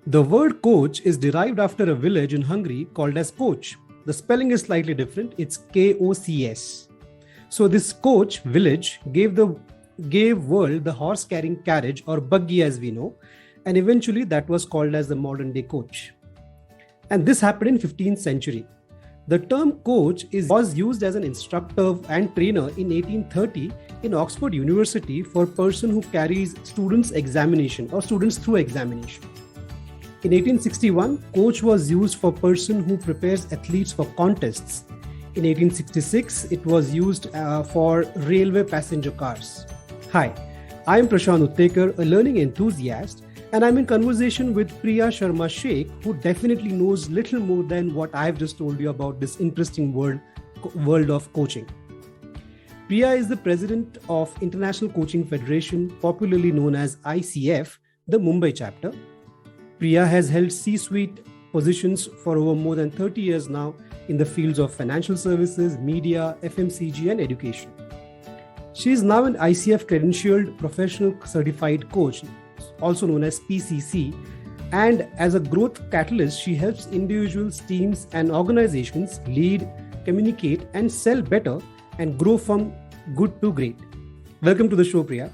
The word coach is derived after a village in Hungary called as Koch. The spelling is slightly different. It's Kocs. So this Koch village gave world the horse carrying carriage or buggy as we know, and eventually that was called as the modern day coach. And this happened in 15th century. The term coach was used as an instructor and trainer in 1830 in Oxford University for a person who carries students examination or students through examination. In 1861, coach was used for person who prepares athletes for contests. In 1866, it was used for railway passenger cars. Hi, I am Prashant, a learning enthusiast, and I'm in conversation with Priya Sharma Shaikh, who definitely knows little more than what I've just told you about this interesting world of coaching. Priya is the president of International Coaching Federation, popularly known as ICF, the Mumbai Chapter. Priya has held C-suite positions for over more than 30 years now in the fields of financial services, media, FMCG, and education. She is now an ICF credentialed professional certified coach, also known as PCC, and as a growth catalyst, she helps individuals, teams, and organizations lead, communicate, and sell better and grow from good to great. Welcome to the show, Priya.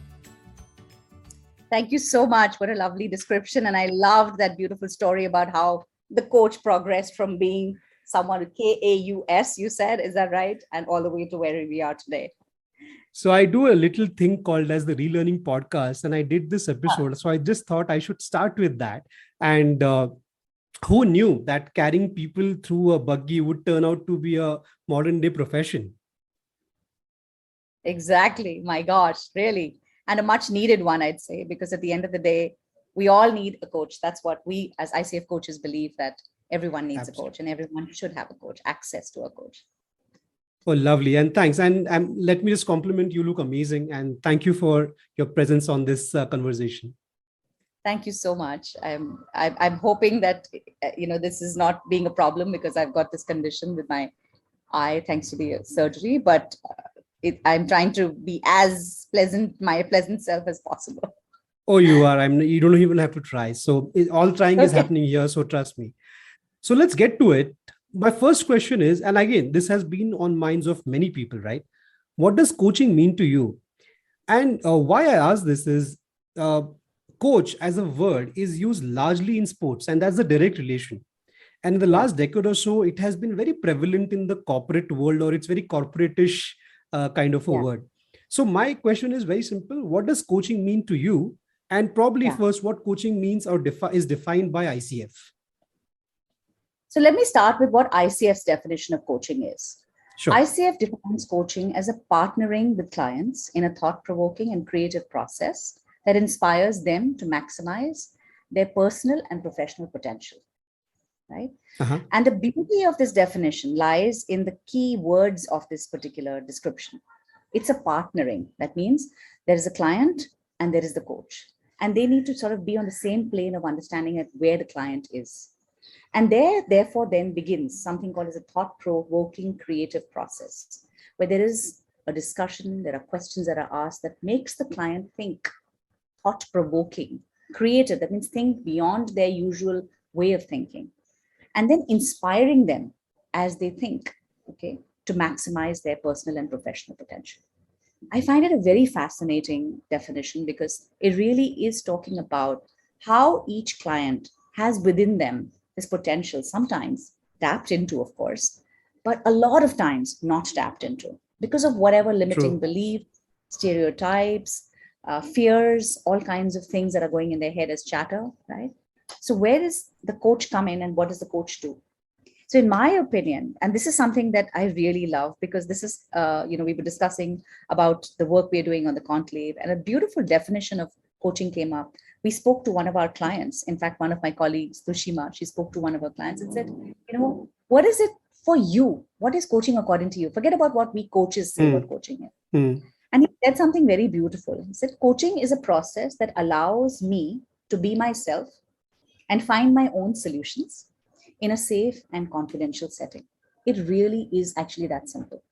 Thank you so much. What a lovely description. And I loved that beautiful story about how the coach progressed from being someone with KAUS, you said, is that right? And all the way to where we are today. So I do a little thing called as the Relearning podcast, and I did this episode. So I just thought I should start with that. And who knew that carrying people through a buggy would turn out to be a modern day profession? Exactly. My gosh, really. And a much needed one, I'd say, because at the end of the day, we all need a coach. That's what we as ICF coaches believe, that everyone needs a coach and everyone should have a coach, access to a coach. Oh, lovely. And thanks. And let me just compliment you. Look amazing. And thank you for your presence on this conversation. Thank you so much. I'm hoping that, this is not being a problem because I've got this condition with my eye, thanks to the surgery, but I'm trying to be as my pleasant self as possible. Oh, you are. You don't even have to try. So all trying is happening here. So trust me. So let's get to it. My first question is, and again, this has been on minds of many people, right? What does coaching mean to you? And why I ask this is, coach as a word is used largely in sports, and that's a direct relation. And in the last decade or so, it has been very prevalent in the corporate world, or it's very corporate-ish kind of a word. So my question is very simple. What does coaching mean to you? And probably first, what coaching means or is defined by ICF. So let me start with what ICF's definition of coaching is. Sure. ICF defines coaching as a partnering with clients in a thought-provoking and creative process that inspires them to maximize their personal and professional potential. Right? Uh-huh. And the beauty of this definition lies in the key words of this particular description. It's a partnering. That means there is a client and there is the coach. And they need to sort of be on the same plane of understanding at where the client is. And therefore, then begins something called as a thought-provoking creative process, where there is a discussion, there are questions that are asked that makes the client think, thought-provoking, creative. That means think beyond their usual way of thinking. And then inspiring them as they think, to maximize their personal and professional potential. I find it a very fascinating definition because it really is talking about how each client has within them this potential, sometimes tapped into, of course, but a lot of times not tapped into because of whatever limiting beliefs, stereotypes, fears, all kinds of things that are going in their head as chatter, right? So where does the coach come in and what does the coach do? So in my opinion, and this is something that I really love because this is, we were discussing about the work we're doing on the Conclave, and a beautiful definition of coaching came up. We spoke to one of our clients. In fact, one of my colleagues, Tushima, she spoke to one of her clients and said, what is it for you? What is coaching according to you? Forget about what we coaches say what coaching is. And he said something very beautiful. He said, coaching is a process that allows me to be myself and find my own solutions in a safe and confidential setting. It really is actually that simple.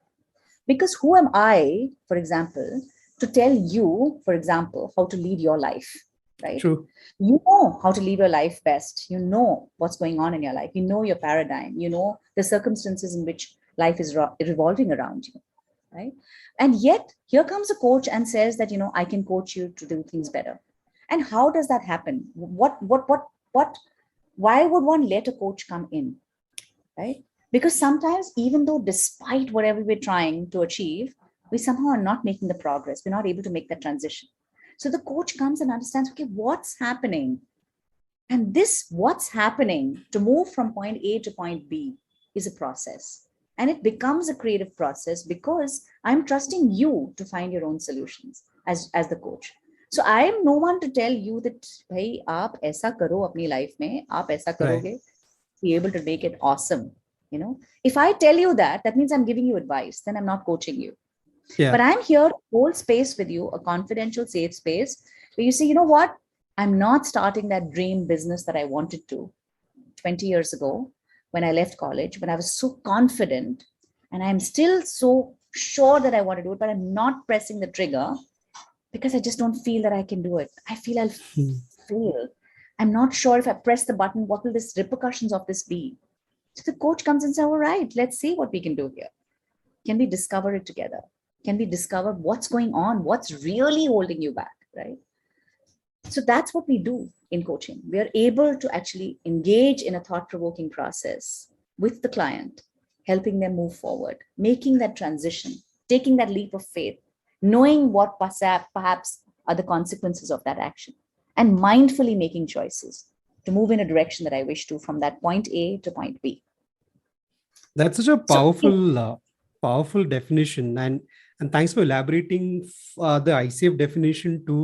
Because who am I, for example, to tell you, for example, how to lead your life? right? True. You know how to live your life best. You know what's going on in your life. You know your paradigm. You know the circumstances in which life is revolving around you, right? And yet here comes a coach and says that, I can coach you to do things better. And how does that happen? What why would one let a coach come in, right? Because sometimes, even though despite whatever we're trying to achieve, we somehow are not making the progress. We're not able to make that transition. So the coach comes and understands, okay, what's happening? And this what's happening to move from point A to point B is a process. And it becomes a creative process because I'm trusting you to find your own solutions as the coach. So I am no one to tell you that, hey, aap aisa karo apni life mein, aap aisa Right. karoge, be able to make it awesome. If I tell you that, that means I'm giving you advice, then I'm not coaching you. Yeah. But I'm here to hold space with you, a confidential, safe space where you say, you know what? I'm not starting that dream business that I wanted to 20 years ago when I left college, when I was so confident and I'm still so sure that I want to do it, but I'm not pressing the trigger because I just don't feel that I can do it. I feel I'll Hmm. fail. I'm not sure if I press the button, what will the repercussions of this be? So the coach comes and says, all right, let's see what we can do here. Can we discover it together? Can we discover what's going on? What's really holding you back, right? So that's what we do in coaching. We are able to actually engage in a thought-provoking process with the client, helping them move forward, making that transition, taking that leap of faith, knowing what perhaps are the consequences of that action, and mindfully making choices to move in a direction that I wish to, from that point A to point B. That's such a So powerful definition, and thanks for elaborating the ICF definition to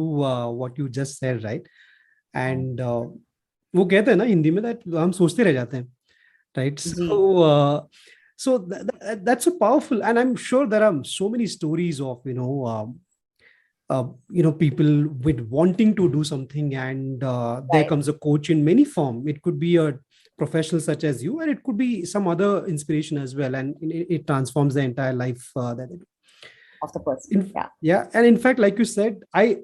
what you just said, right? And वो कहते हैं ना हिंदी में that हम सोचते रह जाते हैं, right? Ji, So that's so powerful, and I'm sure there are so many stories of people with wanting to do something, and there right, comes a coach in many form. It could be a professional such as you, and it could be some other inspiration as well, and it transforms the entire life that they do. of the person. Yeah. Yeah, and in fact, like you said, I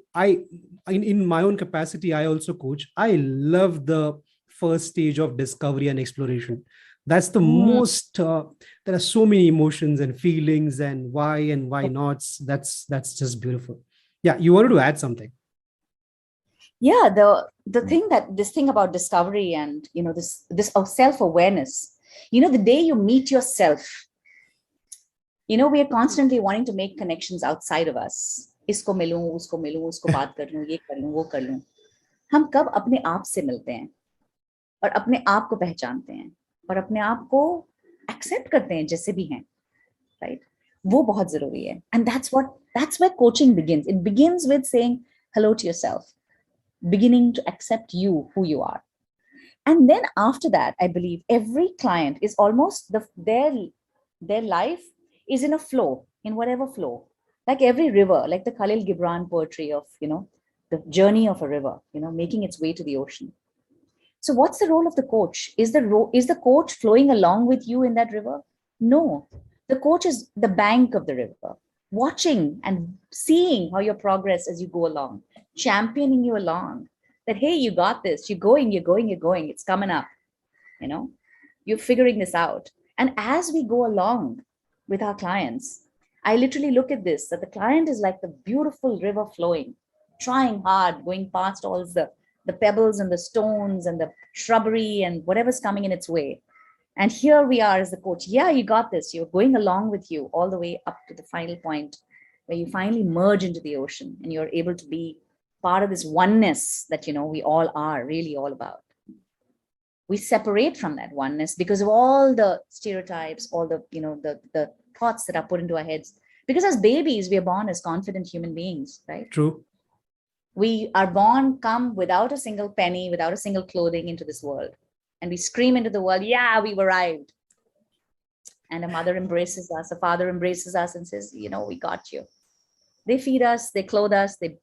in my own capacity, I also coach. I love the first stage of discovery and exploration. That's the Hmm. most there are so many emotions and feelings and why nots. That's just beautiful. Yeah, you wanted to add something. Yeah, the thing that this thing about discovery and this self-awareness, the day you meet yourself, we are constantly wanting to make connections outside of us. इसको मिलूं, उसको बात कर लूं, ये कर लूं, वो कर लूं. हम कब अपने आप से मिलते हैं और अपने आप को पहचानते हैं और अपने आप को एक्सेप्ट करते हैं जैसे भी हैं, राइट? वो बहुत जरूरी है. And that's where coaching begins. It begins with saying hello to yourself, beginning to accept you, who you are. And then after that, I believe every client is almost their life is in a flow, in whatever flow, like every river, like the Khalil Gibran poetry of the journey of a river, making its way to the ocean. So what's the role of the coach? Is the coach flowing along with you in that river? No, the coach is the bank of the river, watching and seeing how your progress as you go along, championing you along, that hey, you got this, you're going, it's coming up, you know you're figuring this out. And as we go along with our clients, I literally look at this, that the client is like the beautiful river flowing, trying hard, going past all the pebbles and the stones and the shrubbery and whatever's coming in its way. And here we are as the coach. Yeah, you got this. You're going along with you all the way up to the final point where you finally merge into the ocean and you're able to be part of this oneness that we all are really all about. We separate from that oneness because of all the stereotypes, all the the thoughts that are put into our heads. Because as babies, we are born as confident human beings, right? True. We are born, come without a single penny, without a single clothing into this world. And we scream into the world, yeah, we've arrived. And a mother embraces us, a father embraces us and says, we got you. They feed us, they clothe us, they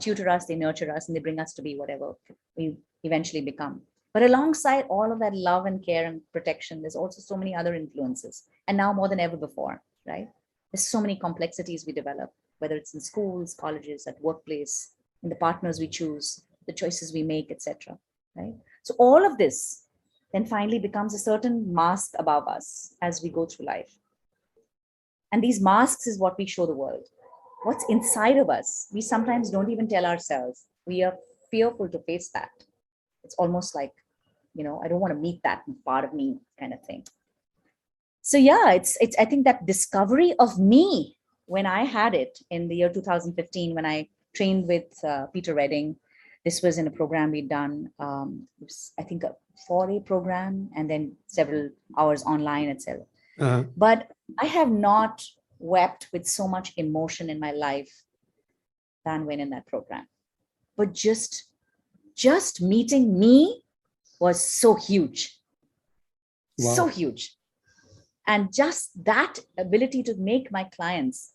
tutor us, they nurture us, and they bring us to be whatever we eventually become. But alongside all of that love and care and protection, there's also so many other influences. And now more than ever before, right? There's so many complexities we develop, whether it's in schools, colleges, at workplace, in the partners we choose, the choices we make, etc. Right? So all of this then finally becomes a certain mask above us as we go through life. And these masks is what we show the world. What's inside of us, we sometimes don't even tell ourselves. We are fearful to face that. It's almost like, I don't want to meet that part of me kind of thing. So yeah, it's I think that discovery of me when I had it in the year 2015, when I trained with Peter Redding. This was in a program we'd done, it was, I think, a 4-day program and then several hours online, etc. Uh-huh. But I have not wept with so much emotion in my life than when in that program. But just meeting me was so huge. Wow. So huge. And just that ability to make my clients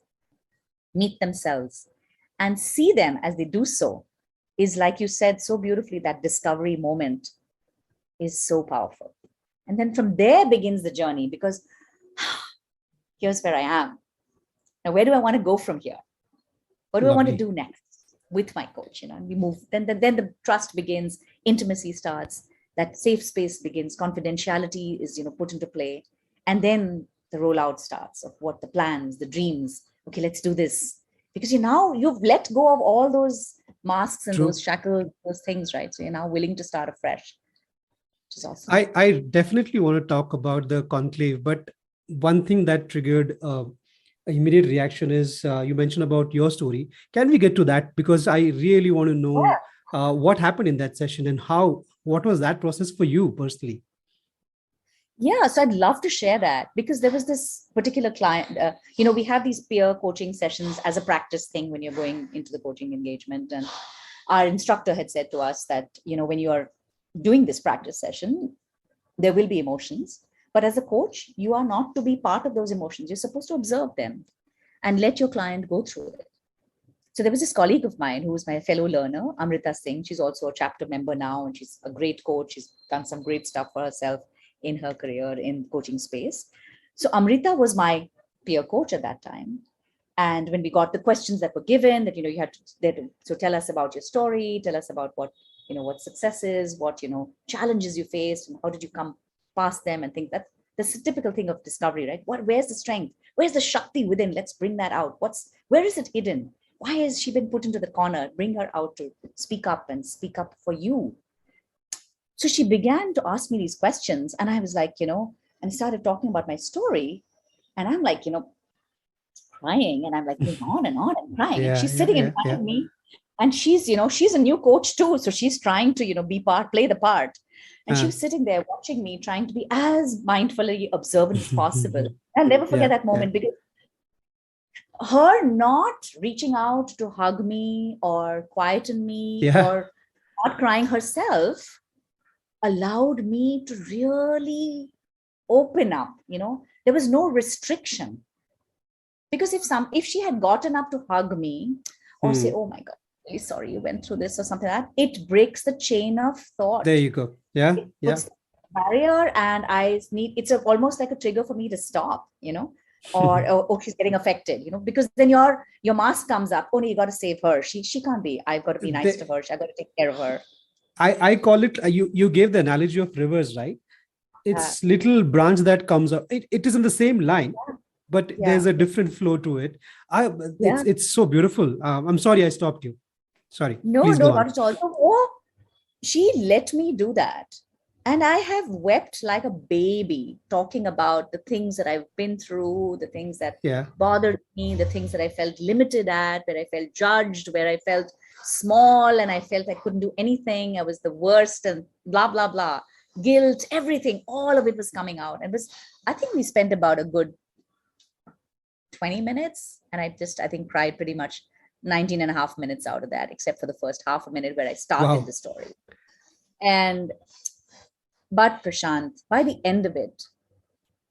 meet themselves and see them as they do so is, like you said so beautifully, that discovery moment is so powerful. And then from there begins the journey, because here's where I am. Now, where do I want to go from here? What do I want to Lovely. do next with my coach? And we move. Then the trust begins, intimacy starts, that safe space begins, confidentiality is put into play, and then the rollout starts of what the plans, the dreams. Okay, let's do this, because you've let go of all those masks and True. those shackles, those things, right? So you're now willing to start afresh, which is awesome. I definitely want to talk about the conclave, but one thing that triggered an immediate reaction is you mentioned about your story. Can we get to that? Because I really want to know what happened in that session and what was that process for you personally? Yeah, so I'd love to share that, because there was this particular client, we have these peer coaching sessions as a practice thing when you're going into the coaching engagement. And our instructor had said to us that, when you are doing this practice session, there will be emotions. But as a coach, you are not to be part of those emotions. You're supposed to observe them and let your client go through it. So there was this colleague of mine who was my fellow learner, Amrita Singh. She's also a chapter member now, and she's a great coach. She's done some great stuff for herself in her career in coaching space. So Amrita was my peer coach at that time. And when we got the questions that were given, that, you had to, so tell us about your story, tell us about what success is, what, challenges you faced, and how did you come past them, and think that that's a typical thing of discovery, right? Where's the strength? Where's the Shakti within? Let's bring that out. Where is it hidden? Why has she been put into the corner? Bring her out to speak up for you. So she began to ask me these questions, and I was like, and started talking about my story, and I'm like, crying, and I'm like going on and crying. And she's sitting in front of me, and she's a new coach too, so she's trying to play the part. And she was sitting there watching me, trying to be as mindfully observant as possible. I'll never forget that moment, because her not reaching out to hug me or quieten me or not crying herself allowed me to really open up. There was no restriction. Because if she had gotten up to hug me or say, oh my God, really sorry you went through this, or something like that, it breaks the chain of thought. There you go. Yeah. It puts the barrier, and it's almost like a trigger for me to stop, or she's getting affected, because then your mask comes up. Oh no, you got to save her. She can't be. I've got to be nice to her. I've got to take care of her. I call it, you gave the analogy of rivers, right? It's little branch that comes up. It is in the same line, but there's a different flow to it. It's so beautiful. I'm sorry I stopped you. Sorry. No, Please go on. not at all. Oh, she let me do that. And I have wept like a baby, talking about the things that I've been through, the things that bothered me, the things that I felt limited at, where I felt judged, where I felt small and I felt I couldn't do anything. I was the worst, and blah, blah, blah. Guilt, everything, all of it was coming out. And I think we spent about a good 20 minutes. And I think cried pretty much 19 and a half minutes out of that, except for the first half a minute where I started the story. But Prashant, by the end of it,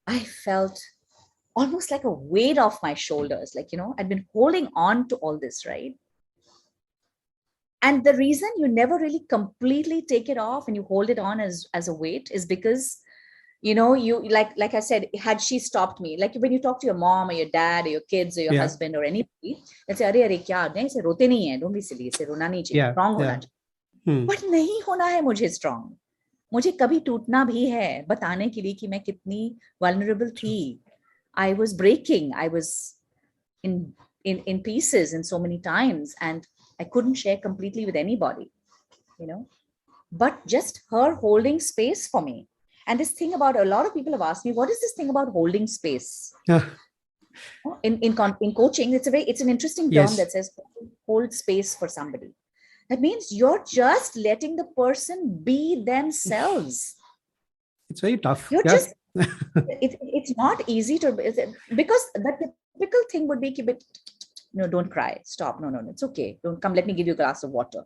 I felt almost like a weight off my shoulders. Like, I'd been holding on to all this, right? And the reason you never really completely take it off and you hold it on as a weight is because, you like I said, had she stopped me, like when you talk to your mom or your dad or your kids or your husband or anybody, they'll say, "Arey, kya? Nahi, se rote nahi hai. Don't be silly. Se rona nahi chahiye. Wrong hona chahiye." But नहीं होना है मुझे strong, मुझे कभी टूटना भी है बताने के लिए कि मैं कितनी वल्नरेबल थी. I was breaking, I was in in pieces in so many times, and I couldn't share completely with anybody, you know. But just her holding space for me. And this thing about, a lot of people have asked me, what is this thing about holding space? In coaching, it's an interesting term Yes, that says hold space for somebody. That means you're just letting the person be themselves. it's very tough. You're Yeah. just it's not easy to, because the typical thing would be, keep it, no, don't cry, stop, no, it's okay, don't come, let me give you a glass of water.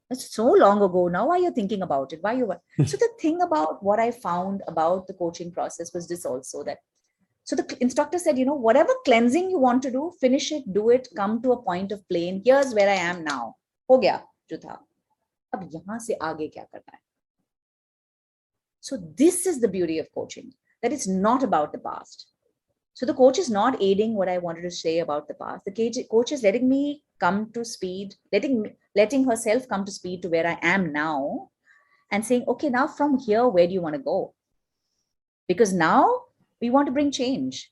That's so long ago now. Why are you thinking about it? Why you? So the thing about what I found about the coaching process was this also, that, so the instructor said, whatever cleansing you want to do, finish it, do it, come to a point of plain. Here's where I am now. हो गया जो था. अब यहाँ से आगे क्या करना है? So this is the beauty of coaching, that it's not about the past. So the coach is not aiding what I wanted to say about the past. The coach is letting me come to speed, letting herself come to speed to where I am now, and saying, okay, now from here, where do you want to go? Because now we want to bring change.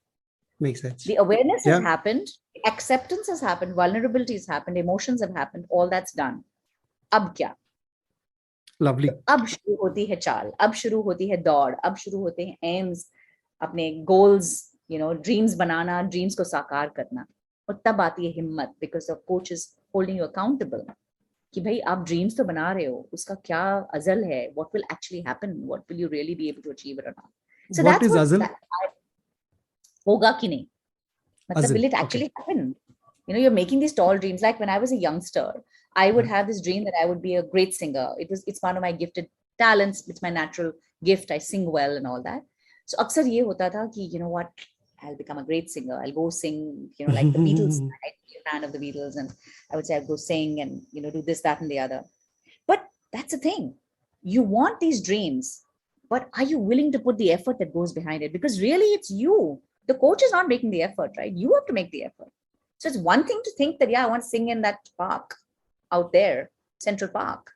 Makes sense. The awareness has happened, acceptance has happened, vulnerability has happened, emotions have happened, all that's done. Ab kya? Lovely. अब शुरू होती है चाल, अब शुरू होती है दौड़, अब शुरू होते हैं एम्स, अपने गोल्स, ड्रीम्स बनाना, ड्रीम्स को साकार करना. और तब आती है हिम्मत, because the coach is holding you accountable, कि भाई आप ड्रीम्स तो बना रहे हो, उसका क्या अजल है, what will actually happen, what will you really be able to achieve it or not. So What that's is Azal? होगा कि नहीं, मतलब Azal. will it actually happen? You're making these tall dreams. Like when I was a youngster, I would have this dream that I would be a great singer. It's one of my gifted talents. It's my natural gift. I sing well and all that. So अक्सर ये होता था कि, what, I'll become a great singer. I'll go sing, like the Beatles. I'd be a fan of the Beatles, and I would say I'll go sing and, do this, that, and the other. But that's the thing. You want these dreams, but are you willing to put the effort that goes behind it? Because really it's you. The coach is not making the effort, right? You have to make the effort. So it's one thing to think that, I want to sing in that park out there, Central Park.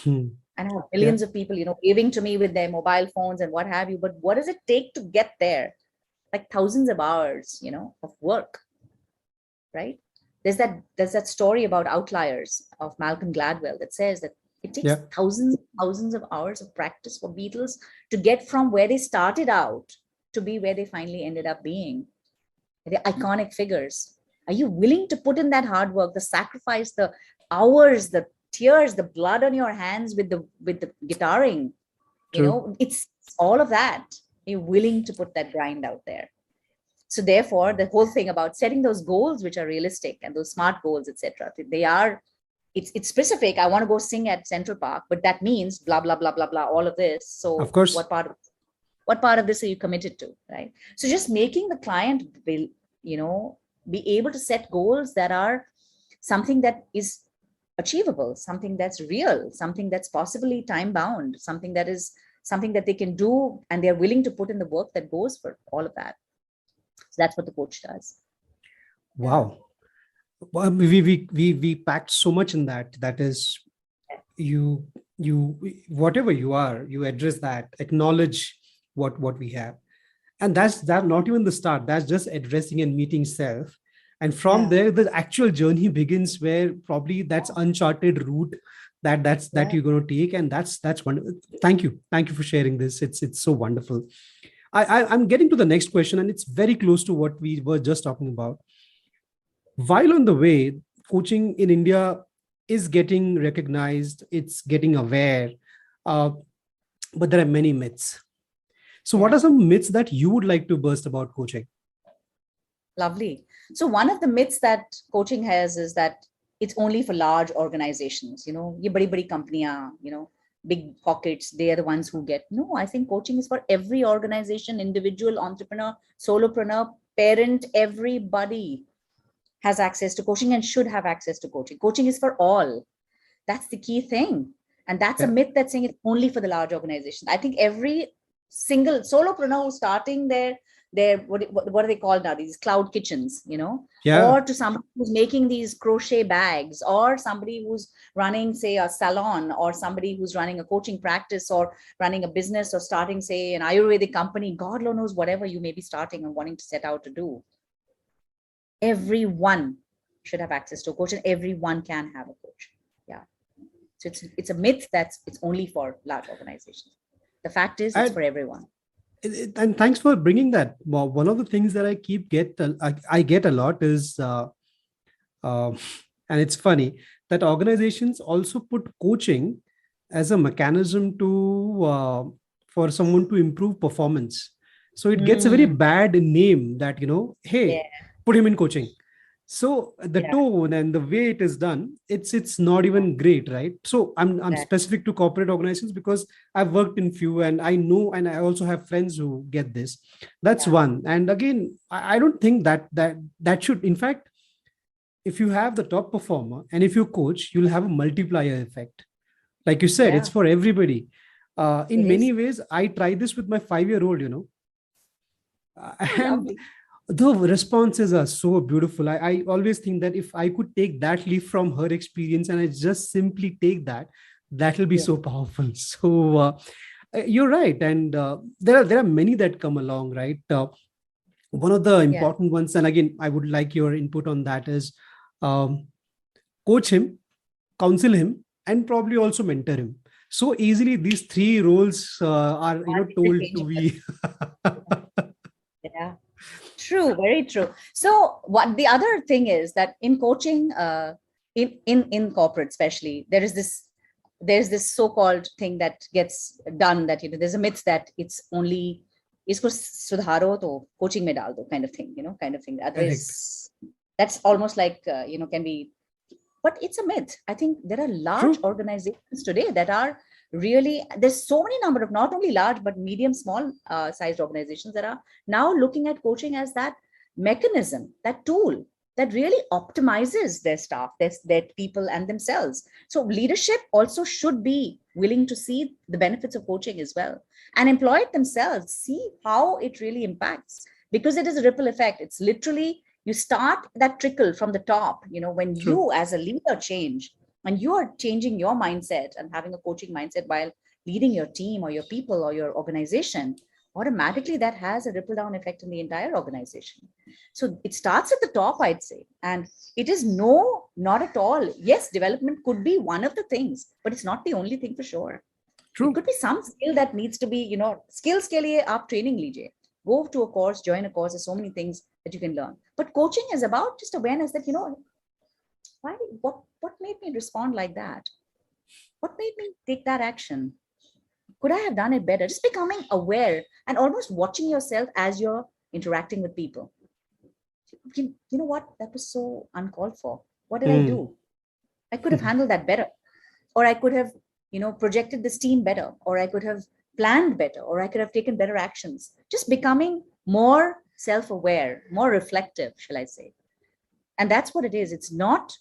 And I have millions of people, waving to me with their mobile phones and what have you. But what does it take to get there? Like thousands of hours, of work, right? There's that story about Outliers of Malcolm Gladwell that says that it takes thousands of hours of practice for Beatles to get from where they started out to be where they finally ended up being. The iconic figures. Are you willing to put in that hard work, the sacrifice, the hours, the tears, the blood on your hands with the guitaring? It's all of that. You're willing to put that grind out there. So therefore, the whole thing about setting those goals, which are realistic, and those SMART goals, etc., it's specific. I want to go sing at Central Park, but that means blah blah blah blah blah. All of this. So of course, what part of this are you committed to, right? So just making the client be able to set goals that are something that is achievable, something that's real, something that's possibly time bound, something that they can do, and they're willing to put in the work that goes for all of that. So that's what the coach does. Wow. Well, we packed so much in that. That is, you whatever you are, you address that, acknowledge what we have, and that's not even the start. That's just addressing and meeting self, and from there the actual journey begins, where probably that's uncharted route that you're going to take, and that's wonderful. Thank you for sharing this. It's so wonderful. I'm getting to the next question, and it's very close to what we were just talking about. While on the way, coaching in India is getting recognized, it's getting aware, but there are many myths. So what are some myths that you would like to burst about coaching? Lovely. So one of the myths that coaching has is that it's only for large organizations, ye badi companies, big pockets, they are the ones who get. No, I think coaching is for every organization, individual, entrepreneur, solopreneur, parent, everybody has access to coaching and should have access to coaching. Coaching is for all. That's the key thing. And that's a myth that's saying it's only for the large organizations. I think every single solopreneur who's starting their their what are they called now? These cloud kitchens, Yeah. or to somebody who's making these crochet bags, or somebody who's running, say, a salon, or somebody who's running a coaching practice, or running a business, or starting, say, an Ayurvedic company. God knows whatever you may be starting and wanting to set out to do. Everyone should have access to a coach, and everyone can have a coach. Yeah. So it's a myth that it's only for large organizations. The fact is, it's for everyone. And thanks for bringing that. Well, one of the things that I get a lot is, and it's funny that organizations also put coaching as a mechanism to for someone to improve performance. So it gets a very bad name that, hey, put him in coaching. So the tone and the way it is done, it's not even great, right? So I'm specific to corporate organizations because I've worked in few, and I know, and I also have friends who get this. That's one. And again, I don't think that should. In fact, if you have the top performer and if you coach, you'll have a multiplier effect. Like you said, it's for everybody. In many ways, I tried this with my 5-year-old, and the responses are so beautiful. I always think that if I could take that leaf from her experience and I just simply take that will be so powerful. So you're right. And there are many that come along, right? One of the important ones, and again, I would like your input on that, is coach him, counsel him, and probably also mentor him. So easily these three roles are told to be. Yeah. True, very true. So what the other thing is that in coaching, in corporate especially, there's this so-called thing that gets done, that there's a myth that it's only isko sudharo to coaching mein dal do kind of thing, Otherwise, that's almost like can be, but it's a myth. I think there are large organizations today that are really, there's so many number of not only large but medium, small sized organizations that are now looking at coaching as that mechanism, that tool that really optimizes their staff, their people and themselves. So leadership also should be willing to see the benefits of coaching as well, and employ it themselves, see how it really impacts, because it is a ripple effect. It's literally, you start that trickle from the top, when you as a leader change, and you are changing your mindset and having a coaching mindset while leading your team or your people or your organization, automatically that has a ripple down effect in the entire organization. So it starts at the top, I'd say. And it is not at all. Yes, development could be one of the things, but it's not the only thing for sure. True. It could be some skill that needs to be, skills ke liye aap training lijiye. Go to a course, join a course. There's so many things that you can learn. But coaching is about just awareness that, what made me respond like that? What made me take that action? Could I have done it better? Just becoming aware and almost watching yourself as you're interacting with people. You know what? That was so uncalled for. What did I do? I could have handled that better. Or I could have, projected this team better. Or I could have planned better. Or I could have taken better actions. Just becoming more self-aware, more reflective, shall I say. And that's what it is. It's not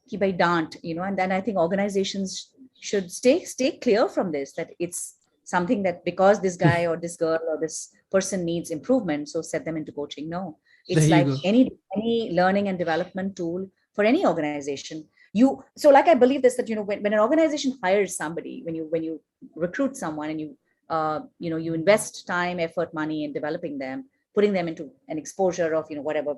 ki bhai dant, and then I think organizations should stay clear from this, that it's something that because this guy or this girl or this person needs improvement, so set them into coaching. No, it's like any learning and development tool for any organization. So like I believe this, that when an organization hires somebody, when you recruit someone and you invest time, effort, money in developing them, putting them into an exposure of whatever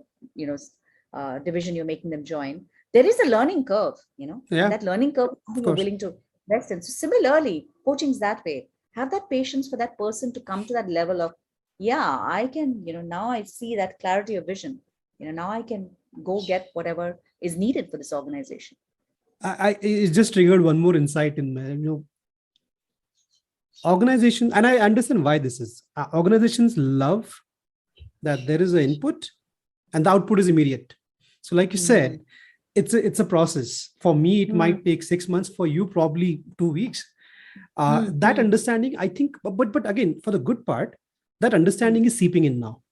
division you're making them join, there is a learning curve, and that learning curve you're willing to invest in. So similarly, coaching is that way. Have that patience for that person to come to that level of, I can, now I see that clarity of vision. Now I can go get whatever is needed for this organization. It just triggered one more insight in my, organization, and I understand why this is. Organizations love that there is an input and the output is immediate. So like you said, it's a process. For me, it might take 6 months. For you, probably 2 weeks. That understanding, I think, but again, for the good part, that understanding is seeping in now.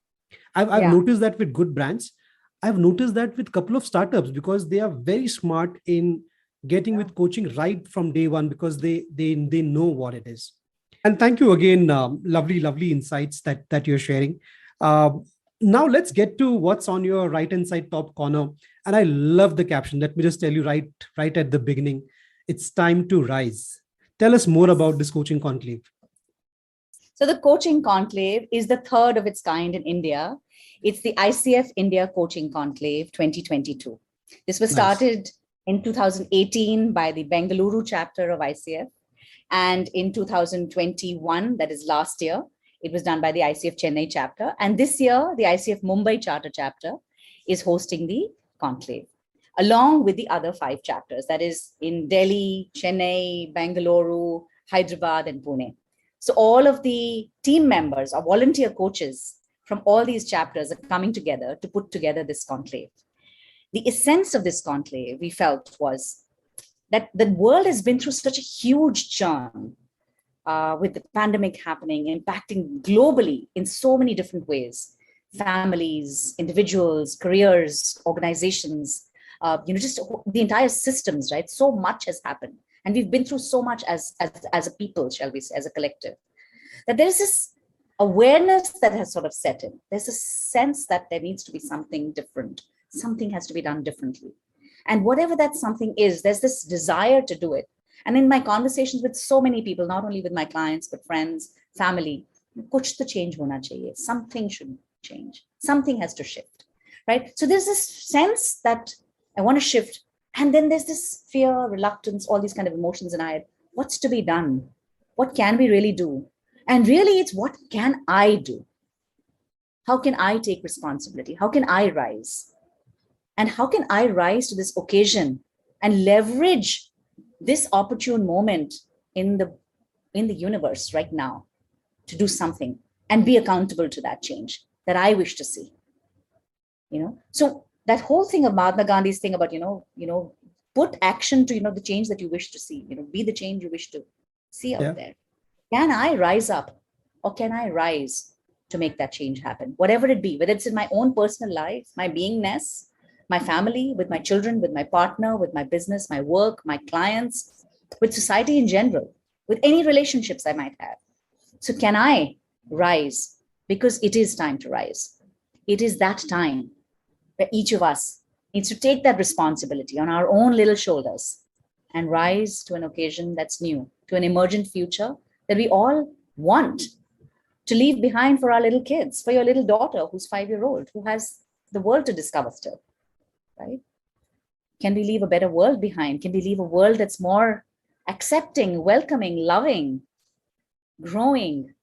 I've noticed that with good brands. I've noticed that with a couple of startups, because they are very smart in getting with coaching right from day one, because they know what it is. And thank you again. Lovely insights that you're sharing. Now let's get to what's on your right hand side top corner. And I love the caption. Let me just tell you right at the beginning. It's time to rise. Tell us more Yes. about this coaching conclave. So the coaching conclave is the third of its kind in India. It's the ICF India Coaching Conclave 2022. This was Nice. started in 2018 by the Bengaluru chapter of ICF. And in 2021, that is last year, it was done by the ICF Chennai chapter. And this year, the ICF Mumbai Charter chapter is hosting the conclave, along with the other 5 chapters, that is in Delhi, Chennai, Bangalore, Hyderabad, and Pune. So all of the team members or volunteer coaches from all these chapters are coming together to put together this conclave. The essence of this conclave, we felt, was that the world has been through such a huge churn with the pandemic happening, impacting globally in so many different ways. Families, individuals, careers, organizations, just the entire systems, right? So much has happened. And we've been through so much as a people, shall we say, as a collective, that there's this awareness that has sort of set in. There's a sense that there needs to be something different. Something has to be done differently. And whatever that something is, there's this desire to do it. And in my conversations with so many people, not only with my clients, but friends, family, kuch to change hona chahiye. Something should change. Something has to shift, right? So there's this sense that I want to shift. And then there's this fear, reluctance, all these kind of emotions in our head. What's to be done? What can we really do? And really, it's what can I do? How can I take responsibility? How can I rise? And how can I rise to this occasion and leverage this opportune moment in the universe right now to do something and be accountable to that change that I wish to see? So that whole thing of Mahatma Gandhi's thing about, put action to, the change that you wish to see, be the change you wish to see out there. Can I rise up, or can I rise to make that change happen? Whatever it be, whether it's in my own personal life, my beingness, my family, with my children, with my partner, with my business, my work, my clients, with society in general, with any relationships I might have. So can I rise? Because it is time to rise. It is that time where each of us needs to take that responsibility on our own little shoulders and rise to an occasion that's new, to an emergent future that we all want to leave behind for our little kids, for your little daughter who's 5-year-old, who has the world to discover still, right? Can we leave a better world behind? Can we leave a world that's more accepting, welcoming, loving, growing?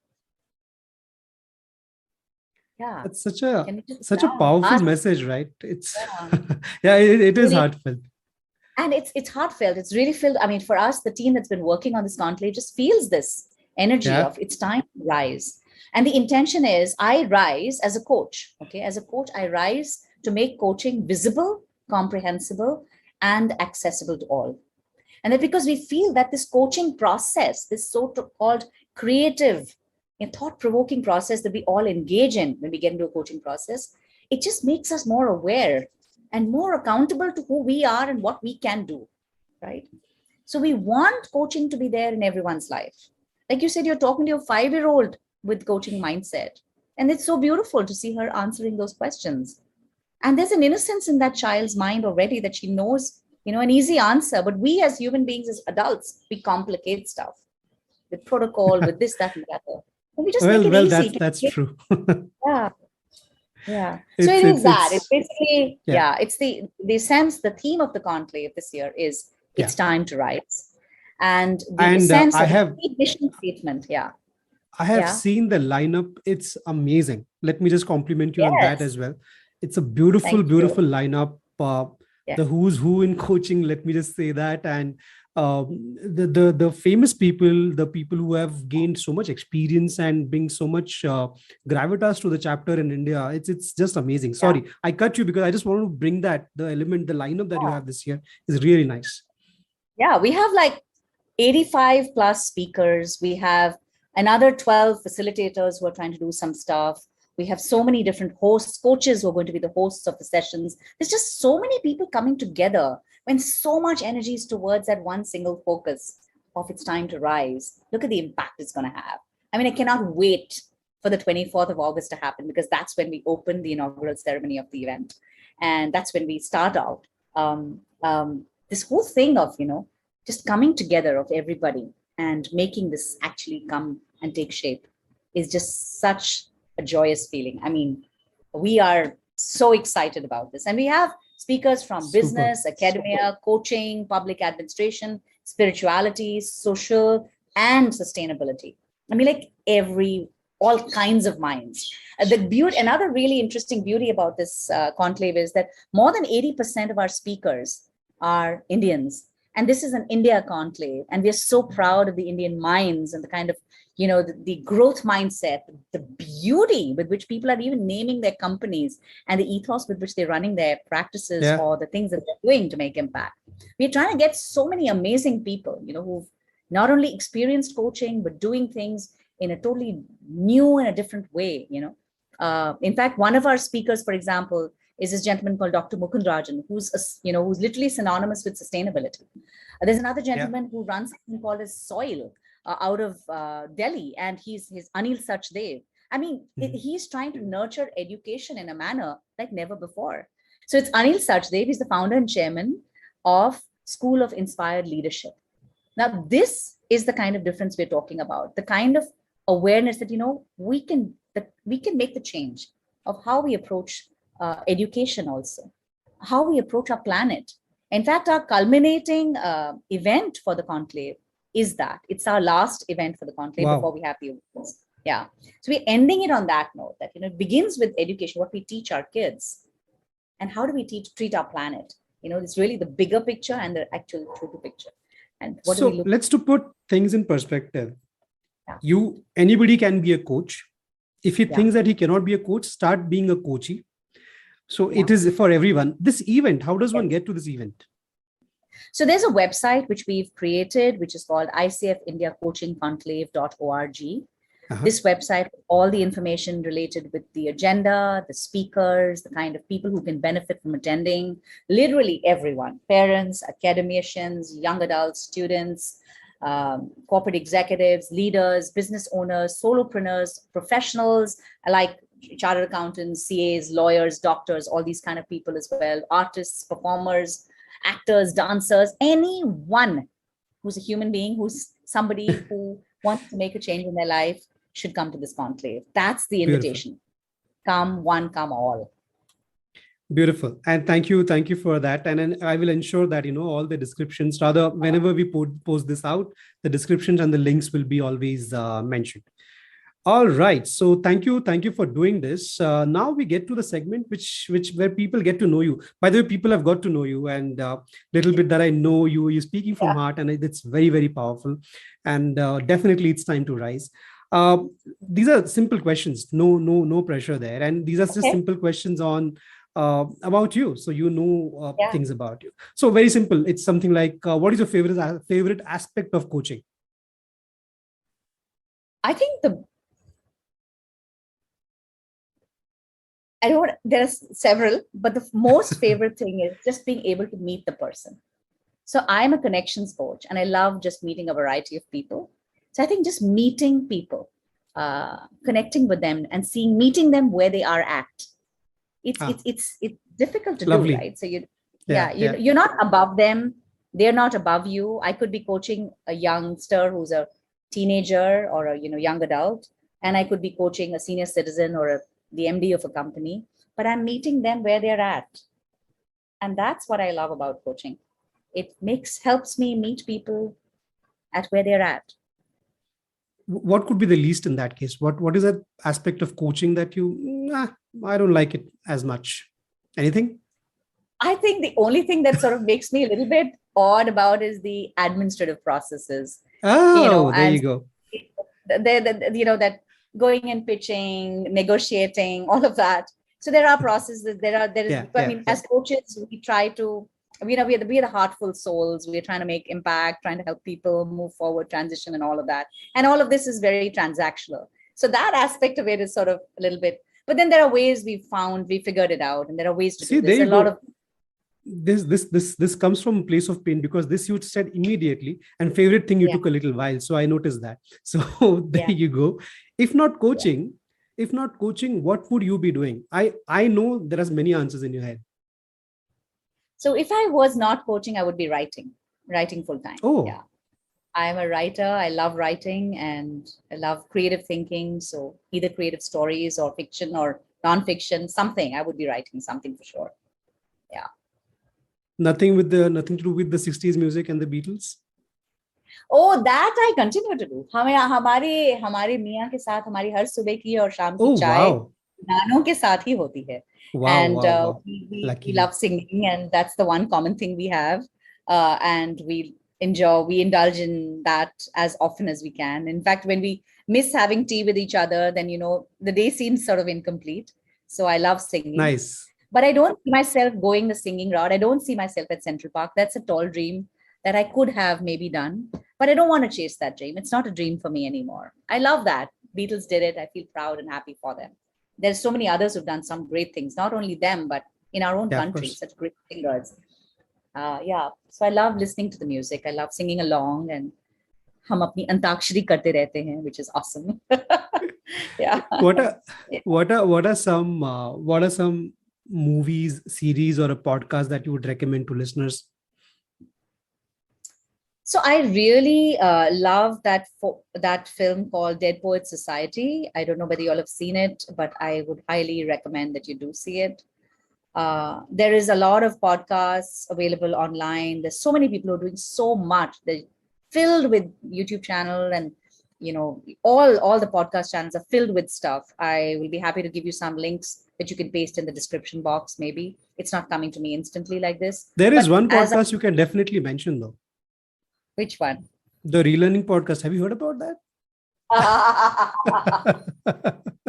Yeah. That's such a powerful message, right? It's it is really heartfelt. And it's heartfelt. It's really filled. I mean, for us, the team that's been working on this conclave just feels this energy of it's time to rise. And the intention is I rise as a coach. Okay. As a coach, I rise to make coaching visible, comprehensible, and accessible to all. And that because we feel that this coaching process, this so-called creative and thought-provoking process that we all engage in when we get into a coaching process, it just makes us more aware and more accountable to who we are and what we can do, right? So we want coaching to be there in everyone's life. Like you said, you're talking to your 5-year-old with coaching mindset. And it's so beautiful to see her answering those questions. And there's an innocence in that child's mind already that she knows, an easy answer. But we as human beings, as adults, we complicate stuff with protocol, with this, that, and the other. And we just make it easy. That's true. Yeah. So it is that. It's basically, it's the sense, the theme of the conclave this year is it's time to rise. And the sense of the mission statement. Yeah. I have seen the lineup. It's amazing. Let me just compliment you on that as well. It's a beautiful lineup. The who's who in coaching, let me just say that. And the famous people, the people who have gained so much experience and bring so much gravitas to the chapter in India. It's just amazing. Sorry, I cut you because I just want to bring that, the lineup that you have this year is really nice. Yeah, we have like 85 plus speakers. We have another 12 facilitators who are trying to do some stuff. We have so many different hosts, coaches who are going to be the hosts of the sessions. There's just so many people coming together when so much energy is towards that one single focus of it's time to rise. Look at the impact it's going to have. I mean, I cannot wait for the 24th of August to happen, because that's when we open the inaugural ceremony of the event. And that's when we start out this whole thing of, just coming together of everybody and making this actually come and take shape is just such a joyous feeling. I mean, we are so excited about this. And we have speakers from business, academia, coaching, public administration, spirituality, social, and sustainability. I mean, like all kinds of minds. Another really interesting beauty about this conclave is that more than 80% of our speakers are Indians. And this is an India conclave. And we're so proud of the Indian minds and the kind of, the growth mindset, the beauty with which people are even naming their companies, and the ethos with which they're running their practices or the things that they're doing to make impact. We're trying to get so many amazing people, who've not only experienced coaching, but doing things in a totally new and a different way. In fact, one of our speakers, for example, is this gentleman called Dr. Mukund Rajan, who's literally synonymous with sustainability. There's another gentleman who runs something called as Soil out of Delhi, and he's Anil Sachdev. I mean, he's trying to nurture education in a manner like never before. So it's Anil Sachdev. He's the founder and chairman of School of Inspired Leadership. Now, this is the kind of difference we're talking about, the kind of awareness that, we can make the change of how we approach education, also how we approach our planet. In fact, our culminating event for the conclave is that it's our last event for the conclave before we have the awards. Yeah. So we're ending it on that note that, it begins with education, what we teach our kids, and how do we treat our planet. It's really the bigger picture and the actual true picture. And let's to put things in perspective. Anybody can be a coach. If he thinks that he cannot be a coach, start being a coachee. So it is for everyone. This event, how does one get to this event? So there's a website which we've created, which is called icfindiacoachingconclave.org. This website, all the information related with the agenda, the speakers, the kind of people who can benefit from attending, literally everyone, parents, academicians, young adults, students, corporate executives, leaders, business owners, solopreneurs, professionals like chartered accountants, CAs, lawyers, doctors, all these kind of people as well, artists, performers, actors, dancers, anyone who's a human being, who's somebody who wants to make a change in their life should come to this conclave. That's the invitation. Beautiful. Come one, come all. Beautiful. And thank you for that. And I will ensure that, all the descriptions, rather, whenever we post this out, the descriptions and the links will be always mentioned. All right. So thank you for doing this. Now we get to the segment where people get to know you. By the way, people have got to know you, and little bit that I know you're speaking from heart, and it's very, very powerful. And definitely it's time to rise. These are simple questions. No pressure there. And these are just simple questions on about you. So things about you. So very simple. It's something like, what is your favorite aspect of coaching? I think there are several, but the most favorite thing is just being able to meet the person. So I'm a connections coach, and I love just meeting a variety of people. So I think just meeting people, connecting with them and meeting them where they are at. It's difficult to do, right? So you're not above them. They're not above you. I could be coaching a youngster who's a teenager or a young adult, and I could be coaching a senior citizen or the MD of a company, but I'm meeting them where they're at. And that's what I love about coaching. It helps me meet people at where they're at. What could be the least in that case? What is that aspect of coaching that I don't like it as much? Anything? I think the only thing that sort of makes me a little bit odd about is the administrative processes. There you go. That going and pitching, negotiating, all of that. So there are processes. As coaches, we try to, we are the heartful souls. We're trying to make impact, trying to help people move forward, transition, and all of that. And all of this is very transactional. So that aspect of it is sort of a little bit. But then there are ways we figured it out, and there are ways to do this. There's a lot of this comes from a place of pain, because this you said immediately, and favorite thing you took a little while. So I noticed that. So there you go. If not coaching, if not coaching, what would you be doing? I know there are many answers in your head. So if I was not coaching, I would be writing full time. Oh, Yeah. I'm a writer. I love writing and I love creative thinking. So either creative stories or fiction or non-fiction, something. I would be writing something for sure. Yeah. nothing to do with the 60s music and the Beatles. Oh, that I continue to do. हमारे मियाँ के साथ हमारी हर सुबह की और शाम की Oh, चाय wow. गानों के साथ ही होती है. Wow, And wow, wow. we Lucky. love singing, and that's the one common thing we have. And we indulge in that as often as we can. In fact, when we miss having tea with each other, then, the day seems sort of incomplete. So I love singing. Nice. But I don't see myself going the singing route. I don't see myself at Central Park. That's a tall dream that I could have maybe done. But I don't want to chase that dream. It's not a dream for me anymore. I love that. Beatles did it. I feel proud and happy for them. There's so many others who've done some great things, not only them, but in our own country, such great singers. Yeah. So I love listening to the music. I love singing along, and हम अपनी अंताक्षरी करते रहते हैं, which is awesome. Yeah. What are some movies, series, or a podcast that you would recommend to listeners? So I really love that film called Dead Poets Society. I don't know whether you all have seen it, but I would highly recommend that you do see it. There is a lot of podcasts available online. There's so many people who are doing so much. They're filled with YouTube channel, and all the podcast channels are filled with stuff. I will be happy to give you some links that you can paste in the description box. Maybe it's not coming to me instantly like this. There is one podcast you can definitely mention though. Which one? The Relearning podcast. Have you heard about that?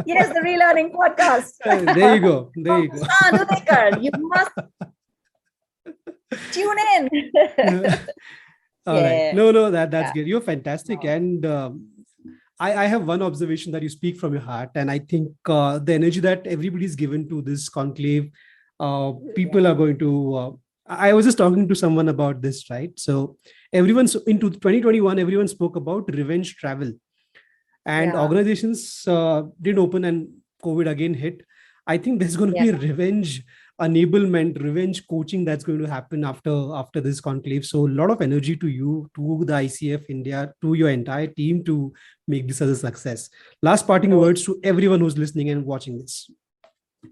Yes, the Relearning podcast. There you go. You must tune in. All right. No, that's good. You're fantastic. And I have one observation that you speak from your heart. And I think the energy that everybody's given to this conclave, people are going to... I was just talking to someone about this, right? So into 2021, everyone spoke about revenge travel. And organizations did open and COVID again hit. I think there's going to be a revenge enablement, revenge coaching that's going to happen after this conclave. So a lot of energy to you, to the ICF India, to your entire team to make this as a success. Last parting words to everyone who's listening and watching this.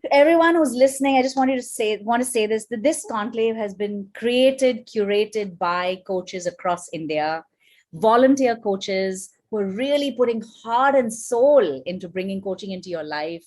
To everyone who's listening, I just want to say this, that this conclave has been curated by coaches across India, volunteer coaches who are really putting heart and soul into bringing coaching into your life.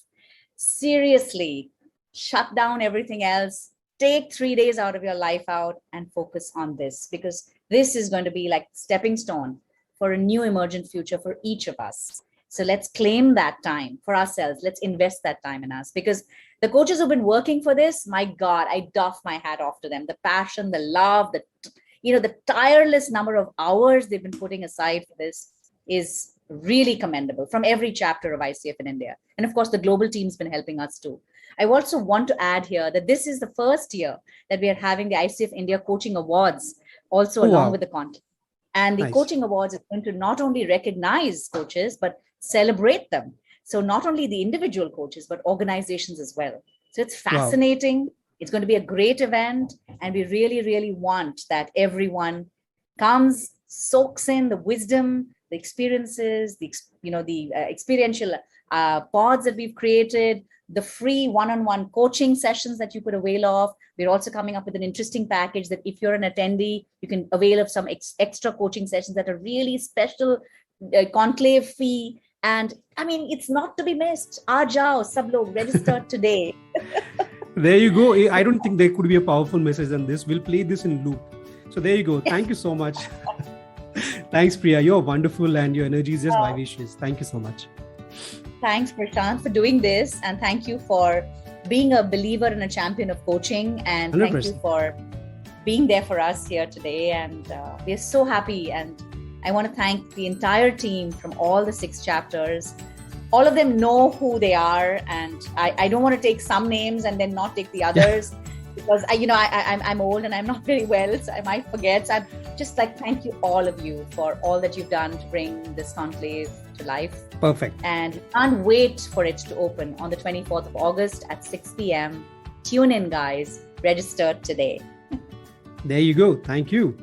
Seriously, shut down everything else, take 3 days out of your life out and focus on this, because this is going to be like stepping stone for a new emergent future for each of us. So let's claim that time for ourselves. Let's invest that time in us, because the coaches who've been working for this, my God, I doff my hat off to them. The passion, the love, the tireless number of hours they've been putting aside for this is really commendable from every chapter of ICF in India. And of course, the global team's been helping us too. I also want to add here that this is the first year that we are having the ICF India Coaching Awards also along with the content. And the Coaching Awards is going to not only recognize coaches, but celebrate them. So not only the individual coaches, but organizations as well. So it's fascinating. Wow. It's going to be a great event. And we really, really want that everyone comes, soaks in the wisdom, the experiences, the experiential pods that we've created, the free one-on-one coaching sessions that you could avail of. We're also coming up with an interesting package that if you're an attendee, you can avail of some extra coaching sessions that are really special, conclave fee. And I mean, it's not to be missed. Aa jao, sab log, register today. There you go. I don't think there could be a powerful message than this. We'll play this in loop. So there you go. Thank you so much. Thanks, Priya. You're wonderful and your energy is just vivacious. Thank you so much. Thanks, Prashant, for doing this. And thank you for being a believer and a champion of coaching. And 100%. Thank you for being there for us here today. And we're so happy. And I want to thank the entire team from all the 6 chapters. All of them know who they are. And I don't want to take some names and then not take the others. because I'm old and I'm not very well, so I might forget. So I'm just like, thank you, all of you, for all that you've done to bring this conclave to life. Perfect. And can't wait for it to open on the 24th of August at 6 p.m. Tune in, guys. Register today. There you go. Thank you.